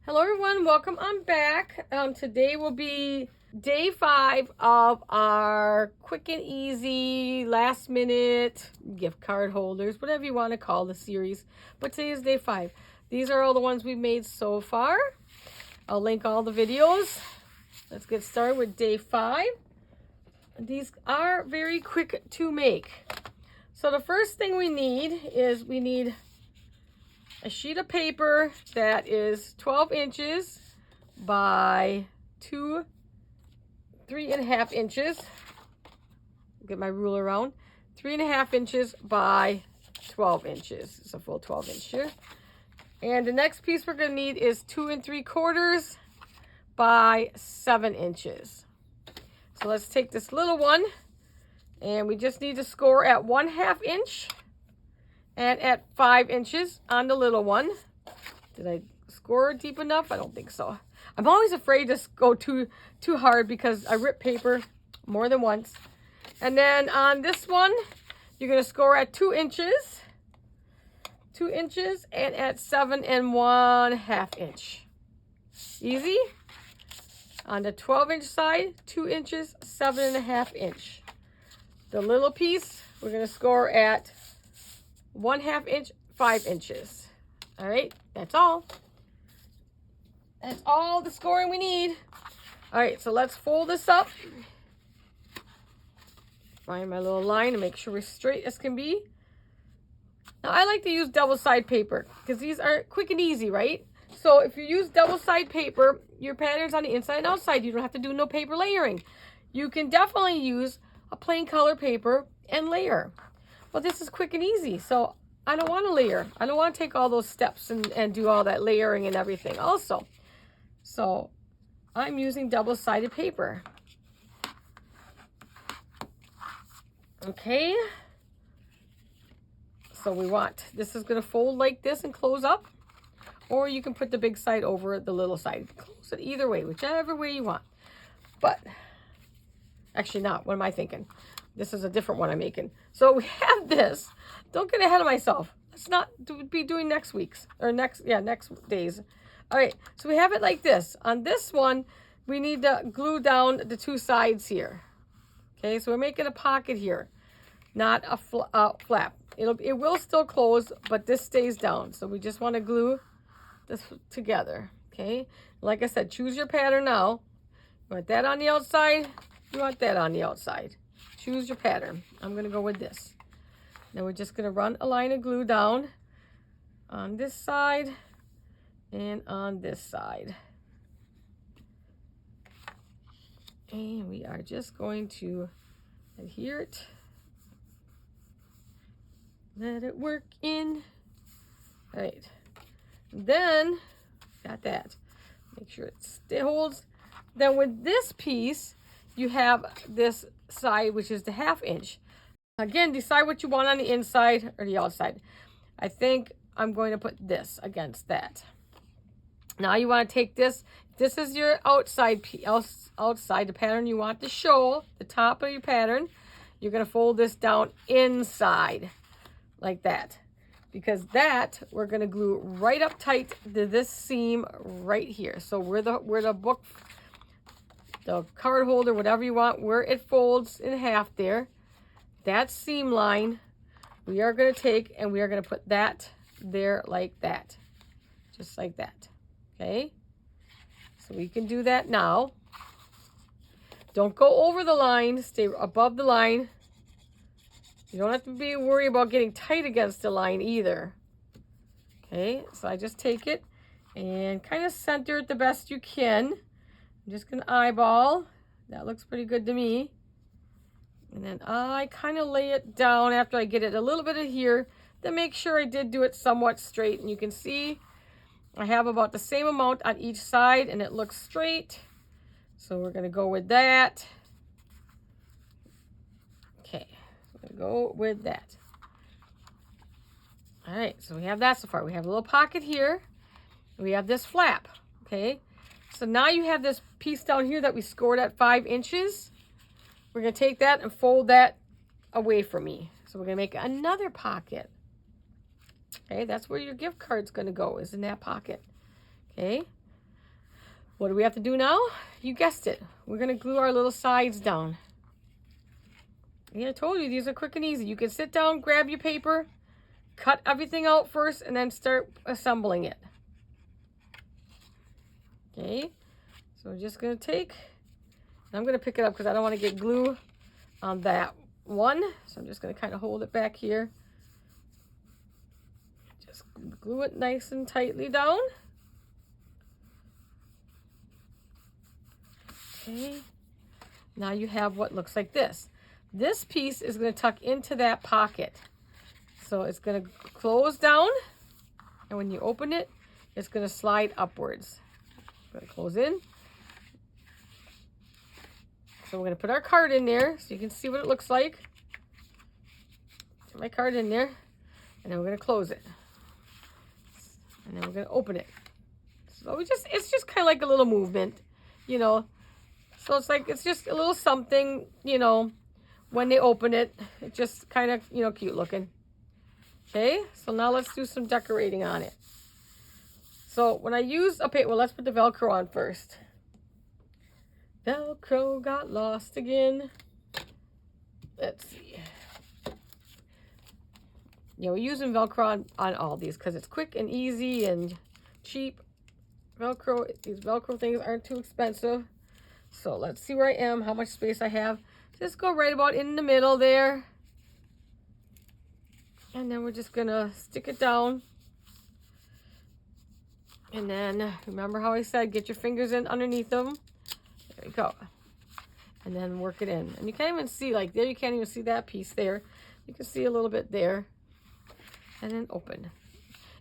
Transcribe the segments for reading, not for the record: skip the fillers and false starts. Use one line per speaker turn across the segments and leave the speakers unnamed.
Hello everyone, welcome on back. Today will be day 5 of our quick and easy last minute gift card holders, whatever you want to call the series. But today is day 5. These are all the ones we've made so far. I'll link all the videos. Let's get started with day 5. These are very quick to make. So the first thing we need is a sheet of paper that is 12 inches by 3.5 inches. Get my ruler around. 3.5 inches by 12 inches. It's a full 12 inch here. And the next piece we're going to need is 2 3/4 by 7 inches. So let's take this little one, and we just need to score at 1/2 inch. And at 5 inches on the little one. Did I score deep enough? I don't think so. I'm always afraid to go too hard because I rip paper more than once. And then on this one, you're going to score at 2 inches. 2 inches and at 7 1/2 inch. Easy. On the 12-inch side, 2 inches, 7 1/2 inch. The little piece, we're going to score at 1/2 inch, 5 inches. All right, that's all. That's all the scoring we need. All right, so let's fold this up. Find my little line and make sure we're straight as can be. Now, I like to use double-sided paper because these are quick and easy, right? So if you use double-sided paper, your pattern's on the inside and outside. You don't have to do no paper layering. You can definitely use a plain color paper and layer. Well, this is quick and easy, so I don't want to layer. I don't want to take all those steps and do all that layering and everything also. So I'm using double-sided paper. Okay. So this is going to fold like this and close up. Or you can put the big side over the little side. Close it either way, whichever way you want. But, actually not. What am I thinking? This is a different one I'm making. So we have this. Don't get ahead of myself. Let's not be doing next week's or next days. All right. So we have it like this. On this one, we need to glue down the 2 sides here. Okay. So we're making a pocket here, not a flap. It will still close, but this stays down. So we just want to glue this together. Okay. Like I said, choose your pattern now. You want that on the outside? You want that on the outside? Choose your pattern. I'm going to go with this. Now we're just going to run a line of glue down on this side and on this side. And we are just going to adhere it. Let it work in. All right. Then, got that. Make sure it holds. Then with this piece, you have this side, which is the 1/2 inch. Again, decide what you want on the inside or the outside. I think I'm going to put this against that. Now you want to take this. This is your outside the pattern you want to show, the top of your pattern. You're going to fold this down inside like that. Because that, we're going to glue right up tight to this seam right here. So where the book, the card holder, whatever you want, where it folds in half there, that seam line, we are going to take and we are going to put that there like that. Just like that. Okay? So we can do that now. Don't go over the line. Stay above the line. You don't have to be worried about getting tight against the line either. Okay? So I just take it and kind of center it the best you can. I'm just going to eyeball. That looks pretty good to me. And then I kind of lay it down after I get it a little bit of here. Then make sure I did do it somewhat straight. And you can see I have about the same amount on each side and it looks straight. So we're going to go with that. Okay. So I'm going to go with that. All right. So we have that so far. We have a little pocket here. We have this flap. Okay. So now you have this piece down here that we scored at 5 inches. We're going to take that and fold that away from me. So we're going to make another pocket. Okay, that's where your gift card's going to go, is in that pocket. Okay, What do we have to do now? You guessed it. We're going to glue our little sides down. Yeah, I told you, these are quick and easy. You can sit down, grab your paper, cut everything out first, and then start assembling it. Okay, so we're just going to take, I'm going to pick it up because I don't want to get glue on that one. So I'm just going to kind of hold it back here. Just glue it nice and tightly down. Okay, now you have what looks like this. This piece is going to tuck into that pocket. So it's going to close down, and when you open it, it's going to slide upwards. Going to close in. So we're going to put our card in there so you can see what it looks like. Put my card in there, and then we're going to close it. And then we're going to open it. So it's just kind of like a little movement, you know. So it's just a little something, you know, when they open it, it's just kind of, you know, cute looking. Okay, so now let's do some decorating on it. So when I use, okay, well, let's put the Velcro on first. Velcro got lost again. Let's see. Yeah, we're using Velcro on all these because it's quick and easy and cheap. Velcro, these Velcro things aren't too expensive. So let's see where I am, how much space I have. Just go right about in the middle there. And then we're just gonna stick it down. And then, remember how I said, get your fingers in underneath them. There you go. And then work it in. And you can't even see, like there, you can't even see that piece there. You can see a little bit there. And then open.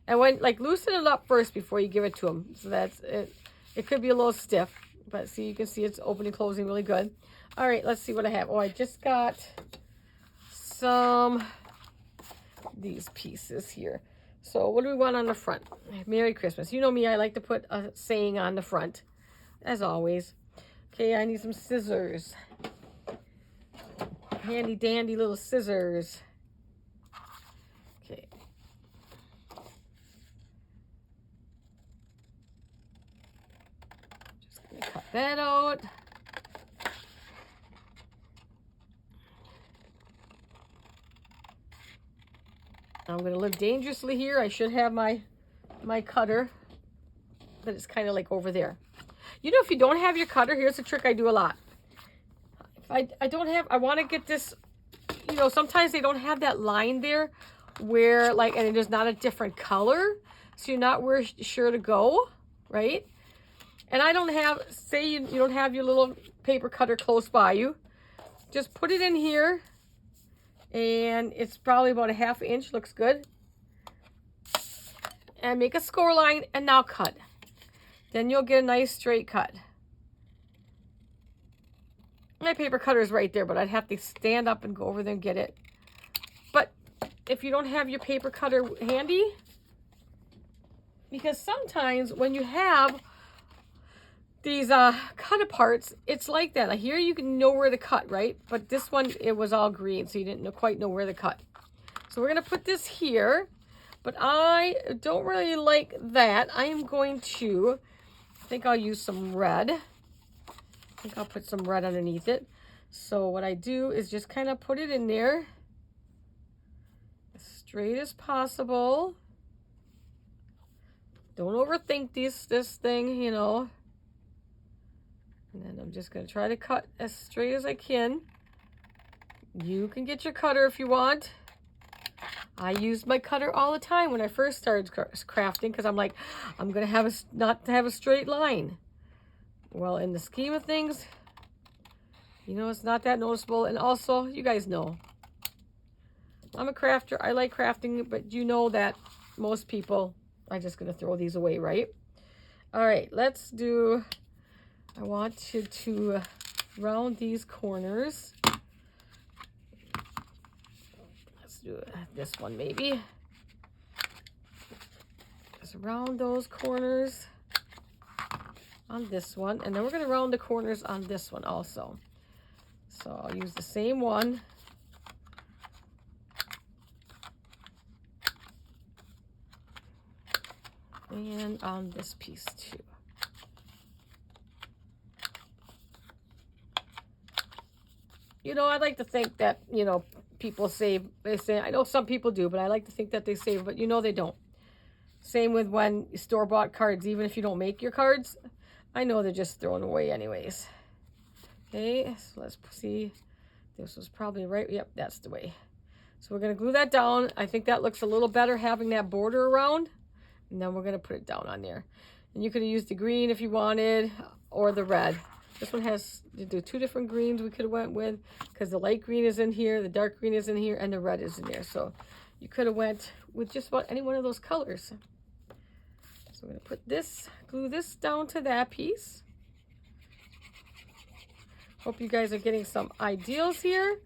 And when, like, loosen it up first before you give it to them. So that's it. It could be a little stiff. But see, you can see it's opening, closing really good. All right, let's see what I have. Oh, I just got some these pieces here. So what do we want on the front? Merry Christmas. You know me, I like to put a saying on the front, as always. Okay, I need some scissors. Handy dandy little scissors. Okay. Just gonna cut that out. I'm going to live dangerously here. I should have my cutter, but it's kind of like over there. You know, if you don't have your cutter, here's a trick I do a lot. If I don't have, I want to get this, you know, sometimes they don't have that line there where, like, and it is not a different color, so you're not where sure to go, right? And I don't have, say you don't have your little paper cutter close by you. Just put it in here. And it's probably about a ½ inch, looks good. And make a score line and now cut. Then you'll get a nice straight cut. My paper cutter is right there, but I'd have to stand up and go over there and get it. But if you don't have your paper cutter handy, because sometimes when you have these cut aparts, it's like that. Here you can know where to cut, right? But this one, it was all green, so you didn't quite know where to cut. So we're gonna put this here, but I don't really like that. I am going to, I think I'll use some red. I think I'll put some red underneath it. So what I do is just kind of put it in there as straight as possible. Don't overthink this thing, you know. And then I'm just going to try to cut as straight as I can. You can get your cutter if you want. I used my cutter all the time when I first started crafting because I'm like, I'm going to have not have a straight line. Well, in the scheme of things, you know, it's not that noticeable. And also, you guys know, I'm a crafter. I like crafting, but you know that most people are just going to throw these away, right? All right, let's do... I want you to round these corners. Let's do this one maybe. Just round those corners on this one. And then we're going to round the corners on this one also. So I'll use the same one. And on this piece too. You know, I like to think that, you know, people save. They say, I know some people do, but I like to think that they save, but you know they don't. Same with when store-bought cards, even if you don't make your cards, I know they're just thrown away anyways. Okay, so let's see. This was probably right. Yep, that's the way. So we're going to glue that down. I think that looks a little better having that border around. And then we're going to put it down on there. And you could have used the green if you wanted, or the red. This one has to do 2 different greens we could have went with, because the light green is in here, the dark green is in here, and the red is in there. So you could have went with just about any one of those colors. So we're going to put this, glue this down to that piece. Hope you guys are getting some ideals here.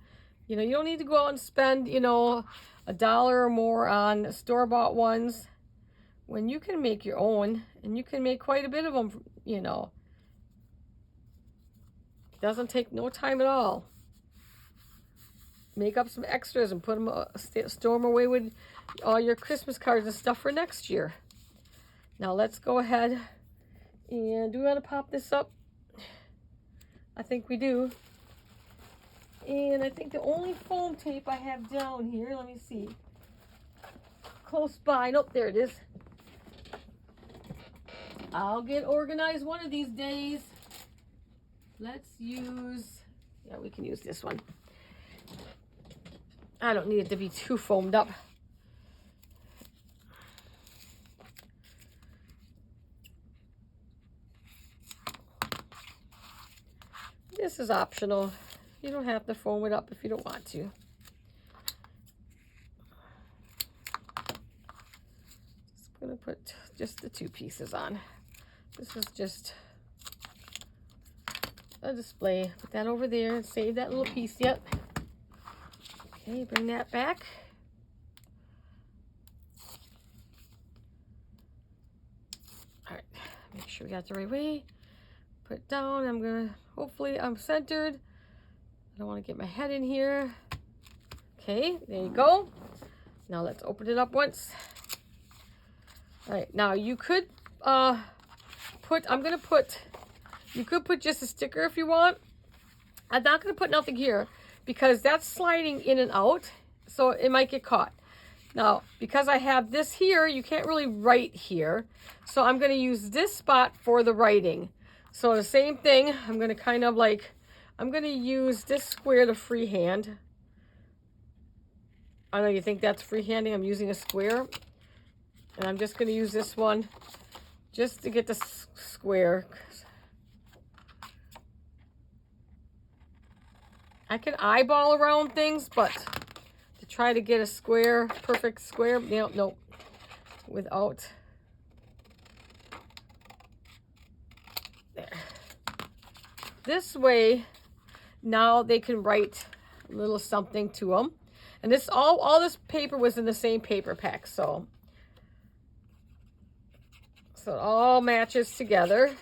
You know, you don't need to go out and spend, you know, $1 or more on store-bought ones when you can make your own, and you can make quite a bit of them, you know. It doesn't take no time at all. Make up some extras and put them, store them away with all your Christmas cards and stuff for next year. Now let's go ahead and do we want to pop this up? I think we do. And I think the only foam tape I have down here, let me see. Close by, nope, there it is. I'll get organized one of these days. Let's use, yeah, we can use this one. I don't need it to be too foamed up. This is optional. You don't have to foam it up if you don't want to. Just gonna put just the 2 pieces on. This is just a display. Put that over there and save that little piece yet. Okay, bring that back. All right, make sure we got the right way. Put it down. I'm gonna, hopefully I'm centered. I don't want to get my head in here. Okay, there you go. Now let's open it up once. All right, now you could you could put just a sticker if you want. I'm not going to put nothing here because that's sliding in and out, so it might get caught. Now, because I have this here, you can't really write here, so I'm going to use this spot for the writing. So the same thing, I'm going to kind of like, I'm going to use this square to freehand. I know you think that's freehanding. I'm using a square. And I'm just going to use this one just to get the square. I can eyeball around things, but to try to get a square, perfect square, nope, without. There. This way, now they can write a little something to them. And this all this paper was in the same paper pack, so it all matches together.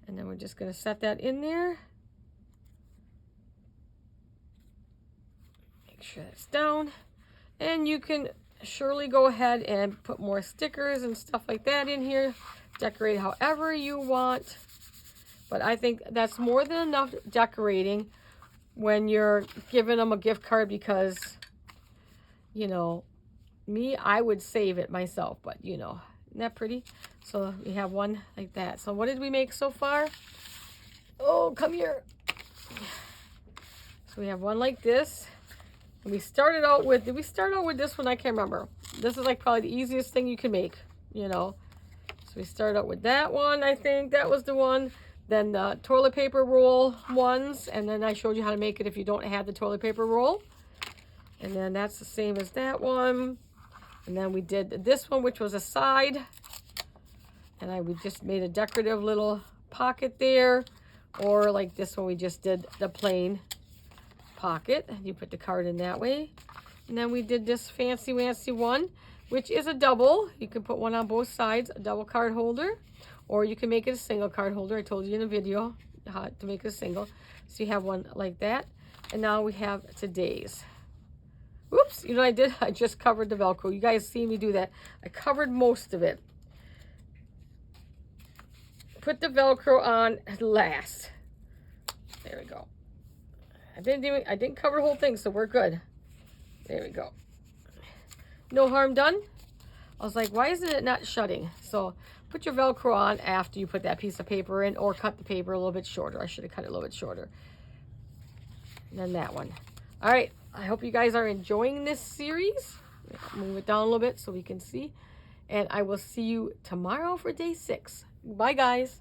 And then we're just going to set that in there. Make sure that's down. And you can surely go ahead and put more stickers and stuff like that in here. Decorate however you want. But I think that's more than enough decorating when you're giving them a gift card, because, you know, me, I would save it myself, but you know, isn't that pretty? So we have one like that. So what did we make so far? Oh, come here. So we have one like this. And we started out with, did we start out with this one? I can't remember. This is like probably the easiest thing you can make, you know. So we started out with that one, I think. That was the one. Then the toilet paper roll ones. And then I showed you how to make it if you don't have the toilet paper roll. And then that's the same as that one. And then we did this one, which was a side. And we just made a decorative little pocket there. Or like this one, we just did the plain pocket. You put the card in that way. And then we did this fancy wancy one, which is a double. You can put one on both sides, a double card holder. Or you can make it a single card holder. I told you in the video how to make it a single. So you have one like that. And now we have today's. Oops, you know what I did? I just covered the Velcro. You guys see me do that. I covered most of it. Put the Velcro on last. There we go. I didn't cover the whole thing, so we're good. There we go. No harm done. I was like, why isn't it not shutting? So put your Velcro on after you put that piece of paper in, or cut the paper a little bit shorter. I should have cut it a little bit shorter than that one. All right, I hope you guys are enjoying this series. Move it down a little bit so we can see. And I will see you tomorrow for day 6. Bye, guys.